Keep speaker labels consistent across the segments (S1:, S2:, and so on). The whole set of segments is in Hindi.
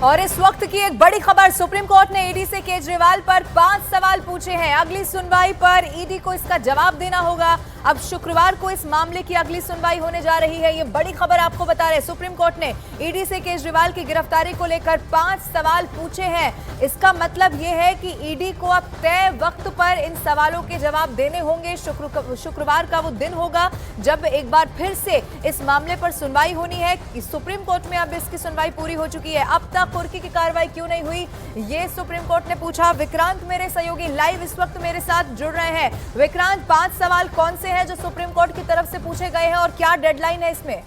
S1: और इस वक्त की एक बड़ी खबर, सुप्रीम कोर्ट ने ईडी से केजरीवाल पर 5 सवाल पूछे हैं। अगली सुनवाई पर ईडी को इसका जवाब देना होगा। अब शुक्रवार को इस मामले की अगली सुनवाई होने जा रही है। ये बड़ी खबर आपको बता रहे हैं, सुप्रीम कोर्ट ने ईडी से केजरीवाल की गिरफ्तारी को लेकर 5 सवाल पूछे हैं। इसका मतलब यह है कि ईडी को अब तय वक्त पर इन सवालों के जवाब देने होंगे। शुक्रवार का वो दिन होगा जब एक बार फिर से इस मामले पर सुनवाई होनी है। सुप्रीम कोर्ट में अब इसकी सुनवाई पूरी हो चुकी है। अब तक कुर्की की कार्रवाई क्यों नहीं हुई, ये सुप्रीम कोर्ट ने पूछा। विक्रांत मेरे सहयोगी लाइव इस वक्त मेरे साथ जुड़ रहे हैं। विक्रांत, 5 सवाल कौन से हैं जो सुप्रीम कोर्ट की तरफ से पूछे गए हैं और क्या डेडलाइन है इसमें?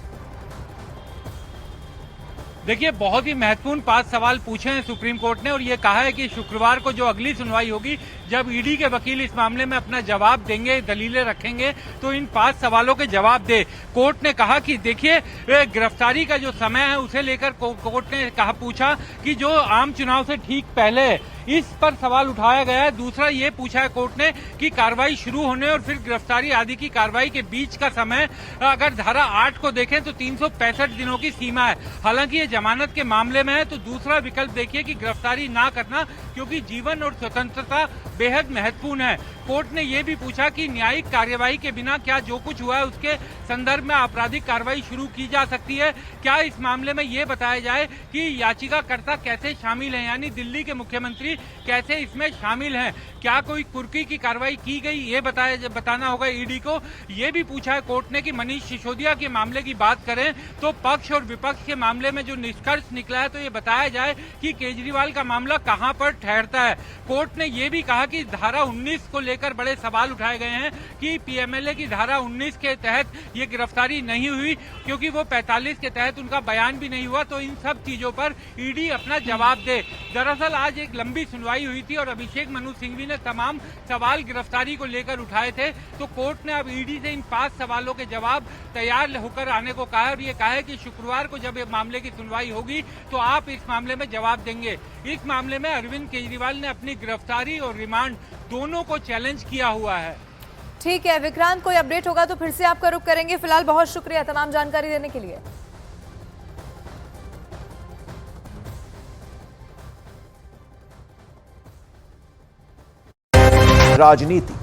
S2: देखिए, बहुत ही महत्वपूर्ण 5 सवाल पूछे हैं सुप्रीम कोर्ट ने और ये कहा है कि शुक्रवार को जो अगली सुनवाई होगी, जब ईडी के वकील इस मामले में अपना जवाब देंगे, दलीलें रखेंगे, तो इन 5 सवालों के जवाब दे। कोर्ट ने कहा कि देखिए, गिरफ्तारी का जो समय है उसे लेकर कोर्ट ने पूछा कि जो आम चुनाव से ठीक पहले इस पर सवाल उठाया गया है। दूसरा ये पूछा है कोर्ट ने कि कार्रवाई शुरू होने और फिर गिरफ्तारी आदि की कार्रवाई के बीच का समय, अगर धारा 8 को देखें तो 365 दिनों की सीमा है। हालांकि ये जमानत के मामले में है, तो दूसरा विकल्प देखिए कि गिरफ्तारी ना करना, क्योंकि जीवन और स्वतंत्रता बेहद महत्वपूर्ण है। कोर्ट ने यह भी पूछा कि न्यायिक कार्यवाही के बिना क्या जो कुछ हुआ है उसके संदर्भ में आपराधिक कार्रवाई शुरू की जा सकती है। क्या इस मामले में ये बताया जाए कि याचिकाकर्ता कैसे शामिल हैं, यानी दिल्ली के मुख्यमंत्री कैसे इसमें शामिल हैं। क्या कोई कुर्की की कार्रवाई की गई, ये बताना होगा ईडी को। ये भी पूछा है कोर्ट ने कि मनीष सिसोदिया के मामले की बात करें तो पक्ष और विपक्ष के मामले में जो निष्कर्ष निकला है, तो ये बताया जाए कि केजरीवाल का मामला कहां पर ठहरता है। कोर्ट ने ये भी कहा कि धारा 19 को लेकर बड़े सवाल उठाए गए हैं कि पीएमएलए की धारा 19 के तहत ये गिरफ्तारी नहीं हुई, क्योंकि वो 45 के तहत उनका बयान भी नहीं हुआ। तो इन सब चीजों पर ईडी अपना जवाब दे। दरअसल आज एक लंबी सुनवाई हुई थी और अभिषेक मनु सिंघवी ने तमाम सवाल गिरफ्तारी को लेकर उठाए थे। तो कोर्ट ने अब ईडी से इन 5 सवालों के जवाब तैयार होकर आने को कहा और ये कहा है कि शुक्रवार को जब मामले की सुनवाई होगी तो आप इस मामले में जवाब देंगे। इस मामले में अरविंद केजरीवाल ने अपनी गिरफ्तारी और रिमांड दोनों को चैलेंज किया हुआ है।
S1: ठीक है विक्रांत, कोई अपडेट होगा तो फिर से आपका रुख करेंगे। फिलहाल बहुत शुक्रिया तमाम जानकारी देने के लिए।
S3: राजनीति